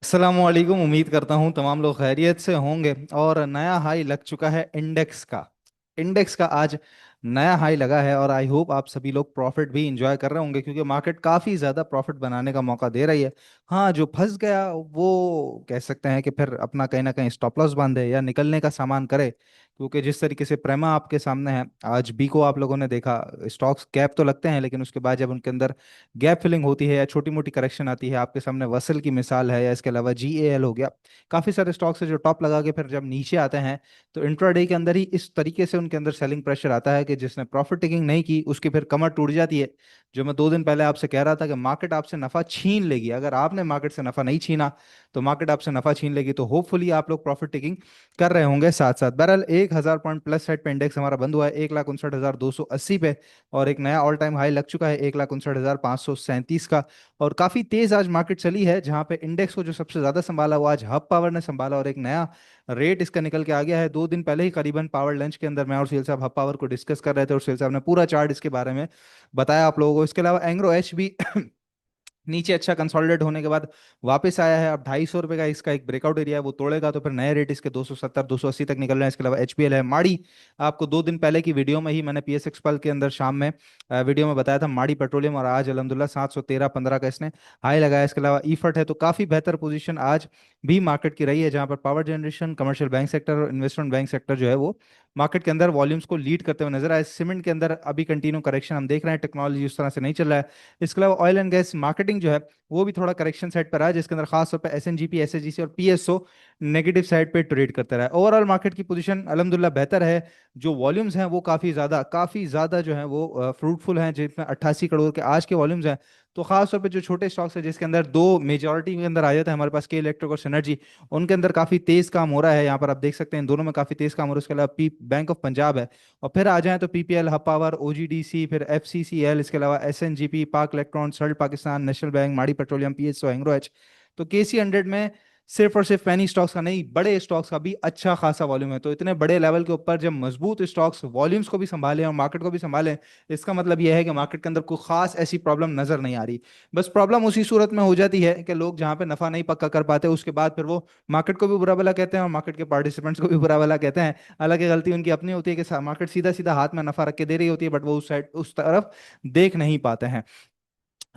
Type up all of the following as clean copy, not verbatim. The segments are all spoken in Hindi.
अस्सलामुअलैकुम। उम्मीद करता हूँ तमाम लोग खैरियत से होंगे। और नया हाई लग चुका है इंडेक्स का आज नया हाई लगा है। और आई होप आप सभी लोग प्रॉफिट भी इंजॉय कर रहे होंगे, क्योंकि मार्केट काफ़ी ज़्यादा प्रॉफिट बनाने का मौका दे रही है। हाँ, जो फंस गया वो कह सकते हैं कि फिर अपना कहीं ना कहीं स्टॉप लॉस बांधे या निकलने का सामान करे, क्योंकि जिस तरीके से प्रेमा आपके सामने है, आज बी को आप लोगों ने देखा, स्टॉक्स गैप तो लगते हैं लेकिन उसके बाद जब उनके अंदर गैप फिलिंग होती है या छोटी मोटी करेक्शन आती है, आपके सामने वसल की मिसाल है, या इसके अलावा GAL हो गया। काफी सारे स्टॉक्स है जो टॉप लगा के फिर जब नीचे आते हैं, तो इंट्राडे के अंदर ही इस तरीके से उनके अंदर सेलिंग प्रेशर आता है कि जिसने प्रॉफिट टेकिंग नहीं की उसकी फिर कमर टूट जाती है। जो मैं 2 दिन पहले आपसे कह रहा था कि मार्केट आपसे नफा छीन लेगी, अगर आपने मार्केट से नफा नहीं छीना तो मार्केट आपसे नफा छीन लेगी। तो होपफुली आप लोग प्रॉफिट टेकिंग कर रहे होंगे साथ साथ। बहरहाल 1,000 पॉइंट प्लस साइड पे इंडेक्स हमारा बंद हुआ है 1,59,280 पे। और एक नया ऑल टाइम हाई लग चुका है 1,59,537 का। और काफी तेज आज मार्केट चली है, जहां पे इंडेक्स को जो सबसे ज्यादा संभाला वो आज हब पावर ने संभाला, और एक नया रेट इसका निकल के आ गया है। 2 दिन पहले ही करीबन पावर लंच के अंदर मैं और सुहेल साहब हब पावर को डिस्कस कर रहे थे, और सुहेल साहब ने पूरा चार्ट इसके बारे में बताया आप लोगों को। इसके अलावा एंग्रो एच भी नीचे अच्छा कंसोलिडेट होने के बाद वापस आया है। अब ₹250 का इसका एक ब्रेकआउट एरिया है, वो तोड़ेगा तो फिर नए रेट इसके 270 280 तक निकल रहे हैं। इसके अलावा HPL है, माड़ी। आपको 2 दिन पहले की वीडियो में ही मैंने PSX पल के अंदर शाम में वीडियो में बताया था माड़ी पेट्रोलियम, और आज अलहमदुल्ला 713.15 का इसने हाई लगाया। इसके अलावा ईफट है, तो काफी बेहतर पोजीशन आज भी मार्केट की रही है, जहां पर power generation, commercial bank sector और इन्वेस्टमेंट बैंक सेक्टर जो है वो मार्केट के अंदर वॉल्यूम्स को लीड करते हुए नजर आए। सीमेंट के अंदर अभी कंटिन्यू करेक्शन हम देख रहे हैं, टेक्नोलॉजी उस तरह से नहीं चल रहा है। इसके अलावा ऑयल एंड गैस मार्केटिंग जो है वो भी थोड़ा करेक्शन साइड पर रहा है, जिसके अंदर खास तौर पे SNGP, SHGC और PSO नेगेटिव साइड पे ट्रेड करते रहा है। ओवरऑल मार्केट की पोजीशन अल्हम्दुलिल्लाह बेहतर है। जो वॉल्यूम्स हैं वो काफ़ी ज़्यादा जो है वो फ्रूटफुल हैं, जिसमें 88 करोड़ के आज के वॉल्यूम्स हैं। तो खास तौर पे जो छोटे स्टॉक्स है, जिसके अंदर दो मेजॉरिटी के अंदर आ जाता है हमारे पास, के इलेक्ट्रिक और सिनर्जी, उनके अंदर काफ़ी तेज़ काम हो रहा है। यहाँ पर आप देख सकते हैं इन दोनों में काफ़ी तेज़ काम हो रहा है। उसके अलावा पी बैंक ऑफ पंजाब है। और फिर आ जाए तो PPL, हब पावर, OGDC, फिर FCCL, इसके अलावा SNGP, पाक इलेक्ट्रॉन, सर्ल्ड पाकिस्तान, नेशनल बैंक, माड़ी पेट्रोलियम, PSO, एंग्रो एच। तो KC 100 में सिर्फ और सिर्फ पैनी स्टॉक्स का नहीं, बड़े स्टॉक्स का भी अच्छा खासा वॉल्यूम है। तो इतने बड़े लेवल के ऊपर जब मजबूत स्टॉक्स वॉल्यूम्स को भी संभालें और मार्केट को भी संभालें, इसका मतलब यह है कि मार्केट के अंदर कोई खास ऐसी प्रॉब्लम नजर नहीं आ रही। बस प्रॉब्लम उसी सूरत में हो जाती है कि लोग जहां पे नफा नहीं पक्का कर पाते, उसके बाद फिर वो मार्केट को भी बुरा भला कहते हैं और मार्केट के पार्टिसिपेंट्स को भी बुरा भला कहते हैं। हालांकि गलती उनकी अपनी होती है कि मार्केट सीधा सीधा हाथ में नफा रख के दे रही होती है, बट वो उस साइड उस तरफ देख नहीं पाते हैं।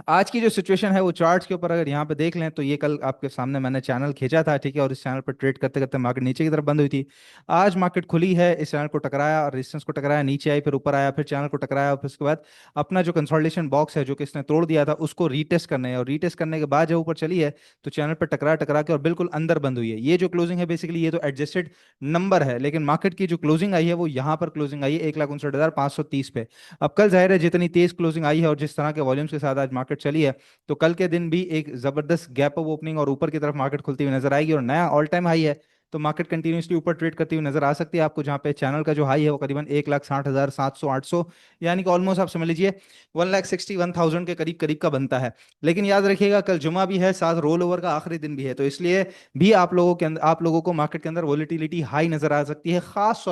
आज की जो सिचुएशन है वो चार्ट्स के ऊपर अगर यहाँ पे देख लें, तो ये कल आपके सामने मैंने चैनल खींचा था, ठीक है, और इस चैनल पर ट्रेड करते करते मार्केट नीचे की तरफ बंद हुई थी। आज मार्केट खुली है, इस चैनल को टकराया और रेजिस्टेंस को टकराया, नीचे आई, फिर ऊपर आया, फिर चैनल को टकराया, और फिर उसके बाद अपना जो कंसोलिडेशन बॉक्स है जो कि इसने तोड़ दिया था उसको रीटेस्ट करने है, और रीटेस्ट करने के बाद जब ऊपर चली है तो चैनल पर टकरा टकरा के और बिल्कुल अंदर बंद हुई है। ये जो क्लोजिंग है बेसिकली ये तो एडजस्टेड नंबर है, लेकिन मार्केट की जो क्लोजिंग आई है वो यहाँ पर क्लोजिंग आई है 1,59,530 पे। अब कल जाहिर है जितनी तेज क्लोजिंग आई है और जिस तरह के वॉल्यूम्स के साथ आज मार्केट चली है, तो कल के दिन भी एक जबरदस्त गैप अप ओपनिंग और ऊपर की तरफ मार्केट खुलती हुई नजर आएगी, और नया ऑल टाइम हाई है। तो मार्केट कंटिन्यूसली ऊपर ट्रेड करती हुई नजर आ सकती है आपको, जहां पे चैनल का जो हाई है वो करीबन 1,60,700 800, यानी कि ऑलमोस्ट आप समझ लीजिए 1,61,000 के करीब करीब का बनता है। लेकिन याद रखिएगा कल जुमा भी है, साथ रोल ओवर का आखिरी दिन भी है, तो इसलिए भी आप लोगों को मार्केट के अंदर वोलेटिलिटी हाई नजर आ सकती है, खास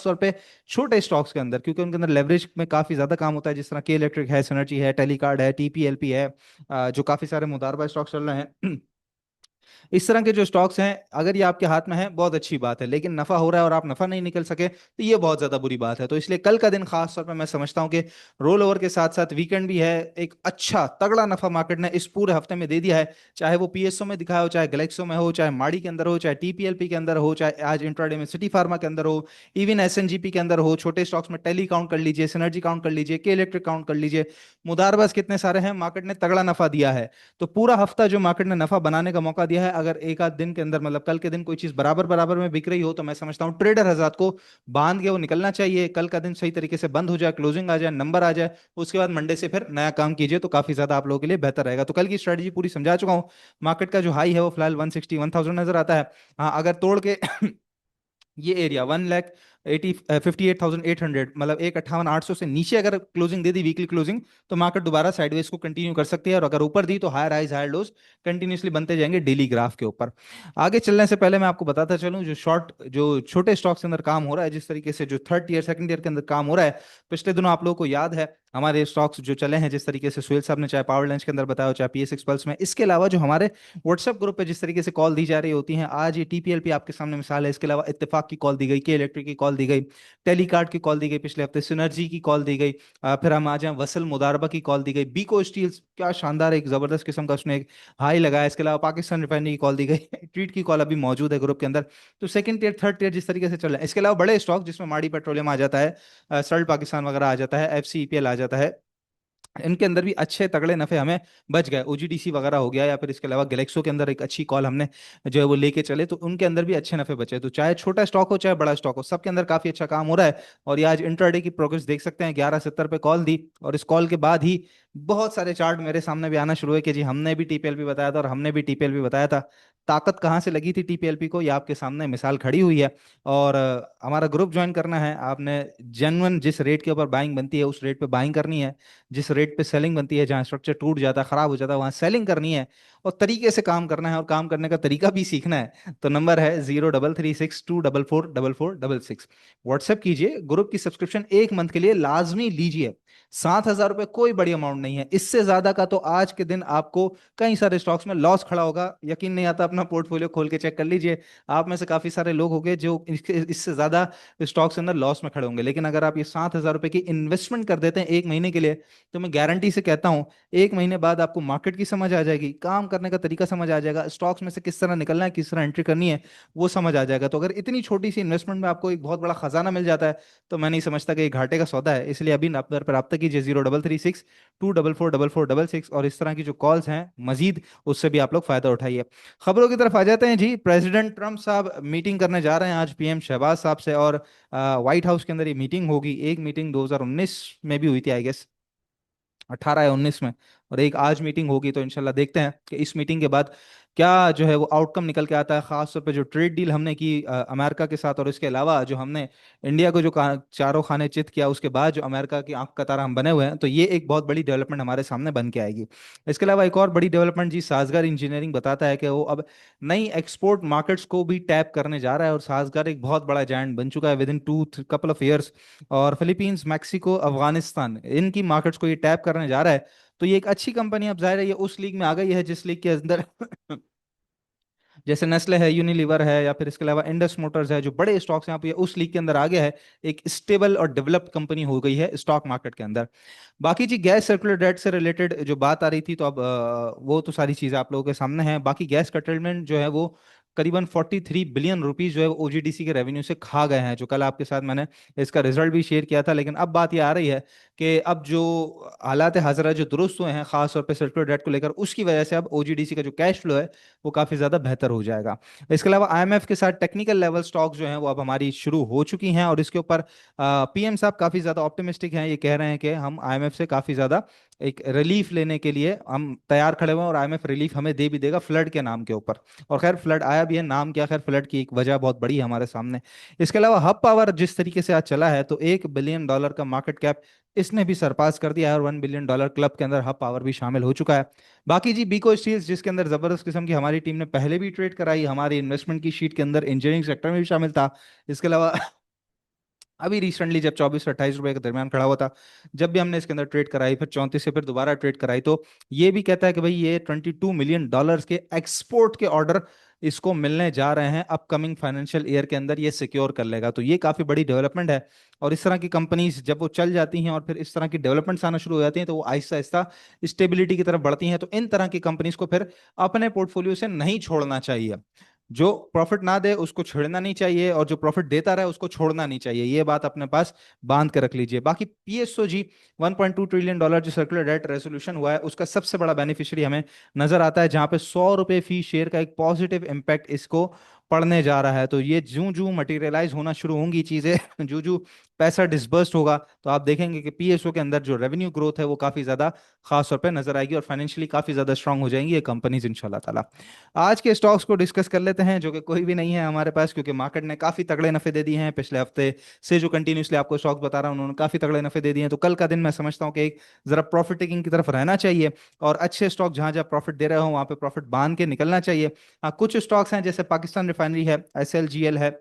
तौर पे छोटे स्टॉक्स के अंदर, क्योंकि उनके अंदर लेवरेज में काफी ज्यादा काम होता है, जिस तरह के इलेक्ट्रिक है, सिनर्जी है, टेलीकार्ड है, TPLP है, जो काफी सारे मुदारबा स्टॉक चल रहे हैं। इस तरह के जो स्टॉक्स हैं, अगर ये आपके हाथ में है बहुत अच्छी बात है, लेकिन नफा हो रहा है और आप नफा नहीं निकल सके तो ये बहुत ज्यादा बुरी बात है। तो इसलिए कल का दिन खास तौर पर मैं समझता हूं कि रोल ओवर के साथ साथ वीकेंड भी है, एक अच्छा तगड़ा नफा मार्केट ने इस पूरे हफ्ते में दे दिया है। चाहे वो PSO में दिखाया हो, चाहे गैलेक्सो में हो, चाहे माड़ी के अंदर हो, चाहे TPLP के अंदर हो, चाहे आज इंट्राडे में सिटी फार्मा के अंदर हो, इवन SNGP के अंदर हो, छोटे स्टॉक्स में टेली काउंट कर लीजिए, सिनर्जी काउंट कर लीजिए, के इलेक्ट्रिक काउंट कर लीजिए, मुदारबाज कितने सारे हैं, मार्केट ने तगड़ा नफा दिया है। तो पूरा हफ्ता जो मार्केट ने नफा बनाने का मौका दिया है, अगर एक आध दिन के अंदर मतलब कल के दिन कोई चीज बराबर बराबर में बिक रही हो, तो मैं समझता हूँ ट्रेडर हजरात को बांध के वो निकलना चाहिए। कल का दिन सही तरीके से बंद हो जाए, क्लोजिंग आ जाए, नंबर आ जाए, उसके बाद मंडे से फिर नया काम कीजिए, तो काफी ज्यादा आप लोगों के लिए बेहतर रहेगा। तो कल की स्ट्रेटजी पूरी समझा चुका हूँ। मार्केट का जो हाई है वो फिलहाल 161,000 नजर आता है। हाँ, अगर तोड़ के ये एरिया 1 58,800, मतलब 1,58,800 से नीचे अगर क्लोजिंग दे दी वीकली क्लोजिंग, तो मार्केट दोबारा साइडवेज को कंटिन्यू कर सकती है, और अगर ऊपर दी तो higher highs higher lows continuously बनते जाएंगे डेली ग्राफ के ऊपर। आगे चलने से पहले मैं आपको बताता चलूं, जो छोटे स्टॉक्स के अंदर काम हो रहा है, जिस तरीके से जो थर्ड ईयर सेकंड ईयर के अंदर काम हो रहा है, पिछले दिनों आप लोगों को याद है हमारे स्टॉक्स जो चले हैं, जिस तरीके से सुहेल साहब ने चाहे पावर लंच के अंदर बताया हो, चाहे पीएस पल्स में, इसके अलावा जो हमारे व्हाट्सएप ग्रुप पे जिस तरीके से कॉल दी जा रही होती हैं, आज ये टीपीएलपी आपके सामने मिसाल है, इसके अलावा इत्तेफाक की कॉल दी गई, के इलेक्ट्रिक की कॉल दी गई, टेलीकार्ड की कॉल दी गई, पिछले हफ्ते सिनर्जी की कॉल दी गई, फिर हम आ जाए वसल मुदारबा की कॉल दी गई, बीको स्टील्स क्या शानदार एक जबरदस्त किस्म का उसने एक हाई लगाया, इसके अलावा पाकिस्तान रिफाइनरी की कॉल दी गई ट्वीट की कॉल अभी मौजूद है ग्रुप के अंदर। तो सेकंड टियर थर्ड टियर जिस तरीके से चल रहा है, इसके अलावा बड़े स्टॉक जिसमें माड़ी पेट्रोलियम आ जाता है, सर्ल्ट पाकिस्तान वगैरह आ जाता है, एफसीईपीएल आ जाता है, इनके अंदर भी अच्छे तगड़े नफे हमें बच गए, ओजीडीसी वगैरह हो गया, या फिर इसके अलावा गैलेक्सो के अंदर एक अच्छी कॉल हमने जो है वो लेके चले, तो उनके अंदर भी अच्छे नफे बचे। तो चाहे छोटा स्टॉक हो चाहे बड़ा स्टॉक हो, सबके अंदर काफी अच्छा काम हो रहा है। और ये आज इंट्राडे की प्रोग्रेस देख सकते हैं, 11:70 पे कॉल दी, और इस कॉल के बाद ही बहुत सारे चार्ट मेरे सामने भी आना शुरू हुए कि जी हमने भी टीपीएलपी बताया था और हमने भी टीपीएलपी बताया था। ताकत कहाँ से लगी थी टीपीएलपी को, ये आपके सामने मिसाल खड़ी हुई है। और हमारा ग्रुप ज्वाइन करना है आपने, जेन्युइन जिस रेट के ऊपर बाइंग बनती है उस रेट पे बाइंग करनी है, जिस रेट पे सेलिंग बनती है, जहां स्ट्रक्चर टूट जाता है खराब हो जाता है वहां सेलिंग करनी है, और तरीके से काम करना है, और काम करने का तरीका भी सीखना है। तो नंबर है 0336244466। व्हाट्सएप कीजिए, ग्रुप की सब्सक्रिप्शन एक मंथ के लिए लाजमी लीजिए। 7,000 रुपये कोई बड़ी अमाउंट नहीं है, इससे ज्यादा का तो आज के दिन आपको कई सारे स्टॉक्स में लॉस खड़ा होगा, यकीन नहीं आता अपना पोर्टफोलियो खोल के चेक कर लीजिए। आप में से काफी सारे लोग होंगे जो इससे ज्यादा स्टॉक्स के अंदर लॉस में खड़े होंगे, लेकिन अगर आप ये 7,000 रुपए की इन्वेस्टमेंट कर देते हैं एक महीने के लिए, तो मैं गारंटी से कहता हूं एक महीने बाद आपको मार्केट की समझ आ जाएगी, काम करने का तरीका समझ आ जाएगा, स्टॉक्स में से किस तरह निकलना है, किस तरह एंट्री करनी है, वो समझ आ जाएगा। तो अगर इतनी छोटी सी इन्वेस्टमेंट में आपको एक बहुत बड़ा खजाना मिल जाता है, तो मैं नहीं समझता कि ये घाटे का सौदा है। इसलिए अभी आप पर रब्ता कीजिए 0336244466, और इस तरह की जो कॉल्स हैं मजीद, उससे भी आप लोग फायदा उठाइए। खबरों की तरफ आ जाते हैं जी। प्रेसिडेंट ट्रंप साहब मीटिंग करने जा रहे हैं आज पीएम शहबाज साहब से, और व्हाइट हाउस के अंदर ये मीटिंग होगी। एक मीटिंग 2019 में भी हुई थी आई गेस, 18 या 19 में, और एक आज मीटिंग होगी। तो इंशाल्लाह देखते हैं कि इस मीटिंग के बाद क्या जो है वो आउटकम निकल के आता है, खास तौर पे जो ट्रेड डील हमने की अमेरिका के साथ, और इसके अलावा जो हमने इंडिया को जो चारों खाने चित किया, उसके बाद जो अमेरिका की आंख का तारा हम बने हुए हैं, तो ये एक बहुत बड़ी डेवलपमेंट हमारे सामने बन के आएगी। इसके अलावा एक और बड़ी डेवलपमेंट जी, साजगर इंजीनियरिंग बताता है कि वो अब नई एक्सपोर्ट मार्केट्स को भी टैप करने जा रहा है, और साजगर एक बहुत बड़ा जायंट बन चुका है within two couple of years. और फिलीपींस, मैक्सिको, अफगानिस्तान, इनकी मार्केट्स को ये टैप करने जा रहा है। तो ये एक अच्छी कंपनी अब जाहिर है ये उस लीग में आ गई है जिस लीग के अंदर जैसे नेस्ले है, यूनिलीवर है, या फिर इसके अलावा इंडस मोटर्स है, जो बड़े स्टॉक्स हैं, आप ये उस लीग के अंदर आ गया है। एक स्टेबल और डेवलप्ड कंपनी हो गई है स्टॉक मार्केट के अंदर। बाकी जी गैस सर्कुलर डेट से रिलेटेड जो बात आ रही थी, तो अब वो तो सारी चीजें आप लोगों के सामने हैं। बाकी गैस कर्टेलमेंट जो है वो करीबन 43 बिलियन रुपीस जो है वो ओजीडीसी के रेवेन्यू से खा गए हैं, जो कल आपके साथ मैंने इसका रिजल्ट भी शेयर किया था। लेकिन अब बात ये आ रही है कि अब जो हालात हाजरा जो दुरुस्त हुए हैं, खास तौर पे सर्कुलर डेट को लेकर, उसकी वजह से अब ओजीडीसी का जो कैश फ्लो है वो काफी ज्यादा बेहतर हो जाएगा। इसके अलावा आईएमएफ के साथ टेक्निकल लेवल स्टॉक जो हैं वो अब हमारी शुरू हो चुकी हैं, और इसके ऊपर पीएम साहब काफी ज्यादा ऑप्टिमिस्टिक हैं। ये कह रहे हैं कि हम आईएमएफ से काफी ज्यादा एक रिलीफ लेने के लिए हम तैयार खड़े हुए हैं, और आईएमएफ रिलीफ हमें दे भी देगा फ्लड के नाम के ऊपर। और खैर फ्लड आया भी है, नाम क्या, खैर फ्लड की एक वजह बहुत बड़ी है हमारे सामने। इसके अलावा हब पावर जिस तरीके से आज चला है, तो $1 बिलियन का मार्केट कैप इसने भी सरपास कर दिया है, और $1 बिलियन क्लब के अंदर हब पावर भी शामिल हो चुका है। बाकी जी बीको स्टील्स, जिसके अंदर जबरदस्त किस्म की हमारी टीम ने पहले भी ट्रेड कराई, हमारी इन्वेस्टमेंट की शीट के अंदर इंजीनियरिंग सेक्टर में भी शामिल था। इसके अलावा अभी रिसेंटली जब 24 से 28 रुपए के दरमियान खड़ा हुआ था, जब भी हमने इसके अंदर ट्रेड कराई, फिर 34 से फिर दोबारा ट्रेड कराई, तो ये भी कहता है कि भाई ये $22 मिलियन के एक्सपोर्ट के ऑर्डर इसको मिलने जा रहे हैं अपकमिंग फाइनेंशियल ईयर के अंदर, ये सिक्योर कर लेगा। तो ये काफी बड़ी डेवलपमेंट है। और इस तरह की कंपनीज जब वो चल जाती हैं और फिर इस तरह की डेवलपमेंट्स आना शुरू हो जाती हैं, तो वो आहिस्ता आहिस्ता स्टेबिलिटी की तरफ बढ़ती हैं। तो इन तरह की कंपनीज को फिर अपने पोर्टफोलियो से नहीं छोड़ना चाहिए। जो प्रॉफिट ना दे उसको छेड़ना नहीं चाहिए, और जो प्रॉफिट देता रहे उसको छोड़ना नहीं चाहिए। ये बात अपने पास बांध के रख लीजिए। बाकी पीएसओ जी, $1.2 ट्रिलियन जो सर्कुलर डेट रेजोल्यूशन हुआ है, उसका सबसे बड़ा बेनिफिशियरी हमें नजर आता है, जहां पे ₹100 फी शेयर का एक पॉजिटिव इम्पैक्ट इसको पड़ने जा रहा है। तो ये जूं जूं मटेरियलाइज होना शुरू होंगी चीजें जूं जूं पैसा डिसबर्स्ड होगा तो आप देखेंगे कि पीएसओ के अंदर जो रेवेन्यू ग्रोथ है वो काफी ज्यादा खास तौर पे नजर आएगी और फाइनेंशियली काफी ज्यादा स्ट्रांग हो जाएंगी ये कंपनीज इंशाल्लाह ताला। आज के स्टॉक्स को डिस्कस कर लेते हैं, जो कि कोई भी नहीं है हमारे पास, क्योंकि मार्केट ने काफी तगड़े नफे दे दिए हैं पिछले हफ्ते से। जो कंटिन्यूसली आपको स्टॉक्स बता रहा हूं उन्होंने काफी तगड़े नफे दे दिए हैं, तो कल का दिन मैं समझता हूँ कि एक जरा प्रॉफिट टेकिंग की तरफ रहना चाहिए और अच्छे स्टॉक जहां जहां प्रॉफिट दे रहे हो वहां पे प्रॉफिट बांध के निकलना चाहिए। हाँ, कुछ स्टॉक्स हैं जैसे पाकिस्तान रिफाइनरी है, एसएलजीएल है,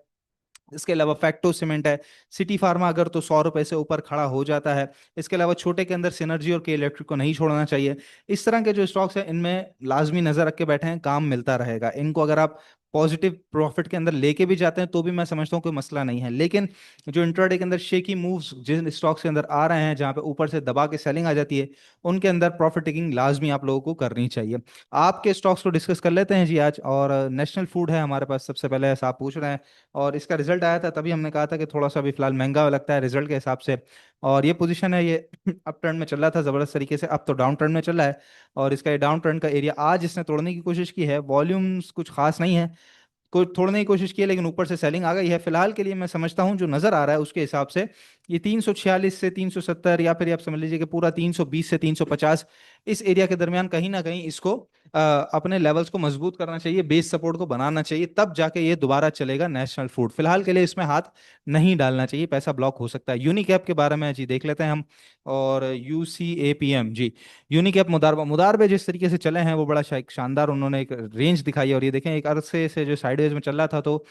इसके अलावा फैक्टो सीमेंट है, सिटी फार्मा अगर तो 100 रुपए से ऊपर खड़ा हो जाता है। इसके अलावा छोटे के अंदर सिनर्जी और के इलेक्ट्रिक को नहीं छोड़ना चाहिए। इस तरह के जो स्टॉक्स हैं इनमें लाजमी नजर रख के बैठे हैं, काम मिलता रहेगा। इनको अगर आप पॉजिटिव प्रॉफिट के अंदर लेके भी जाते हैं तो भी मैं समझता हूँ कोई मसला नहीं है। लेकिन जो इंट्राडे के अंदर शेकी मूव्स जिन स्टॉक्स के अंदर आ रहे हैं जहां पे ऊपर से दबा के सेलिंग आ जाती है, उनके अंदर प्रॉफिट टेकिंग लाजमी आप लोगों को करनी चाहिए। आपके स्टॉक्स को डिस्कस कर लेते हैं जी आज। और नेशनल फूड है हमारे पास सबसे पहले, ऐसा आप पूछ रहे हैं, और इसका रिजल्ट आया था तभी हमने कहा था कि थोड़ा सा अभी फिलहाल महंगा लगता है रिजल्ट के हिसाब से। और ये पोजीशन है ये अप ट्रेंड में चल रहा था जबरदस्त तरीके से, अब तो डाउन ट्रेंड में चल रहा है। और इसका ये डाउन ट्रेंड का एरिया आज इसने तोड़ने की कोशिश की है, वॉल्यूम्स कुछ खास नहीं है, को तोड़ने की कोशिश की है, लेकिन ऊपर से सेलिंग आ गई है। फिलहाल के लिए मैं समझता हूं जो नजर आ रहा है उसके हिसाब से ये 346 से 370, या फिर ये आप समझ लीजिए कि पूरा 320 से 350, इस एरिया के दरमियान कहीं ना कहीं इसको अपने लेवल्स को मजबूत करना चाहिए, बेस सपोर्ट को बनाना चाहिए, तब जाके ये दोबारा चलेगा नेशनल फूड। फिलहाल के लिए इसमें हाथ नहीं डालना चाहिए, पैसा ब्लॉक हो सकता है। यूनिकैप के बारे में जी देख लेते हैं हम। और यूसीएपीएम जी, यूनिकैप मुदारबा मुदारबे जिस तरीके से चले हैं वो बड़ा शानदार, उन्होंने एक रेंज दिखाई है। और ये देखें एक अरसे से जो साइडवेज में चल रहा था, तो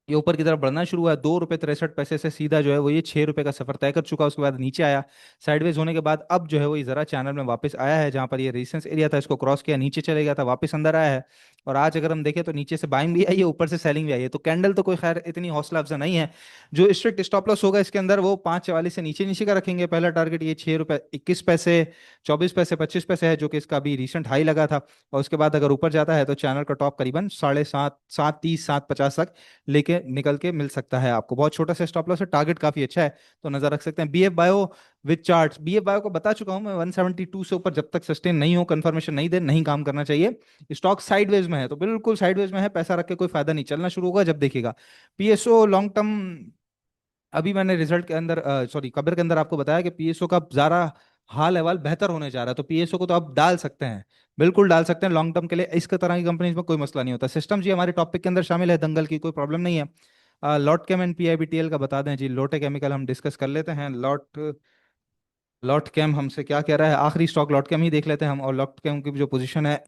ये ऊपर की तरफ बढ़ना शुरू हुआ है। 2 रुपये 63 पैसे से सीधा जो है वो ये 6 रुपए का सफर तय कर चुका, उसके बाद नीचे आया। साइडवेज होने के बाद अब जो है वो ये जरा चैनल में वापस आया है, जहां पर ये रेजिस्टेंस एरिया था इसको क्रॉस किया, नीचे चले गया था, वापस अंदर आया है। और आज अगर हम देखें तो नीचे से बाइंग भी आई है, ऊपर से सेलिंग भी आई है, तो कैंडल तो कोई खैर इतनी हौसला अफजा नहीं है। जो स्ट्रिक्ट स्टॉप लॉस होगा इसके अंदर वो 544 से नीचे नीचे का रखेंगे। पहला टारगेट ये 6 रुपये 21 पैसे, 24 पैसे, 25 पैसे है, जो कि इसका अभी रिसेंट हाई लगा था। और उसके बाद अगर ऊपर जाता है तो चैनल का टॉप करीबन 7.5, 7:30, 7:50 तक लेके निकल के मिल सकता है आपको। बहुत छोटा सा स्टॉप लॉस है, टारगेट काफी अच्छा है, तो नजर रख सकते हैं। BF bio with charts, BF bio को बता चुका हूं मैं, 172 से ऊपर जब तक सस्टेन नहीं हो, कंफर्मेशन नहीं दे, नहीं काम करना चाहिए। स्टॉक साइडवेज में है तो बिल्कुल साइडवेज में है, पैसा रख के कोई फायदा नहीं, चलना शुरू होगा जब देखिएगा। पीएसओ लॉन्ग टर्म, अभी मैंने रिजल्ट के अंदर सॉरी खबर के अंदर आपको बताया कि पीएसओ का ज़रा हाल अहवाल बेहतर होने जा रहा है, तो पीएसओ को तो आप डाल सकते हैं, बिल्कुल डाल सकते हैं लॉन्ग टर्म के लिए। इस तरह की कंपनीज में कोई मसला नहीं होता। सिस्टम जी हमारे टॉपिक के अंदर शामिल है, दंगल की कोई प्रॉब्लम नहीं है। लॉट केम एंड पीआईबीटीएल का बता दें जी, लोटे केमिकल हम डिस्कस कर लेते हैं। लॉट केम हमसे क्या कह रहा है, आखिरी स्टॉक लॉट केम ही देख लेते हैं हम। और लॉट केम की जो पोजीशन है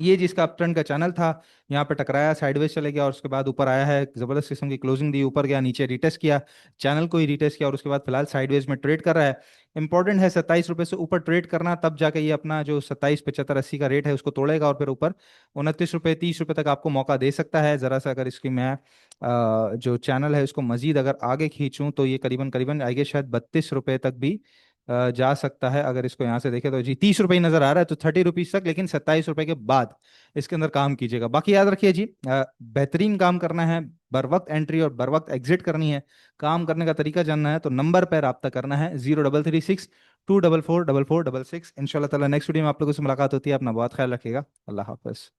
ये जिसका अपट्रेंड का चैनल था, यहाँ पे टकराया, साइडवेज चले गया और उसके बाद ऊपर आया है, जबरदस्त किस्म की क्लोजिंग दी, ऊपर गया, नीचे रिटेस्ट किया, चैनल को ही रिटेस्ट किया, और उसके बाद फिलहाल साइडवेज में ट्रेड कर रहा है। इंपॉर्टेंट है 27 रुपये से ऊपर ट्रेड करना, तब जाके ये अपना जो 27, 75, 80 का रेट है उसको तोड़ेगा और फिर ऊपर 29 रुपये 30 रुपये तक आपको मौका दे सकता है। जरा सा अगर इसकी मैं जो चैनल है उसको मजीद अगर आगे खींचूं तो ये करीबन करीबन आगे शायद 32 रुपये तक भी जा सकता है। अगर इसको यहाँ से देखें तो जी 30 रुपये ही नजर आ रहा है, तो 30 रुपीज तक, लेकिन 27 रुपये के बाद इसके अंदर काम कीजिएगा। बाकी याद रखिए जी, बेहतरीन काम करना है, बर वक्त एंट्री और बर वक्त एग्जिट करनी है, काम करने का तरीका जानना है तो नंबर पर रब्ता करना है, 0336 244 4466। इंशाल्लाह ताला नेक्स्ट वीडियो में आप लोगों से मुलाकात होती है। अपना बहुत ख्याल रखिएगा। अल्लाह हाफिज।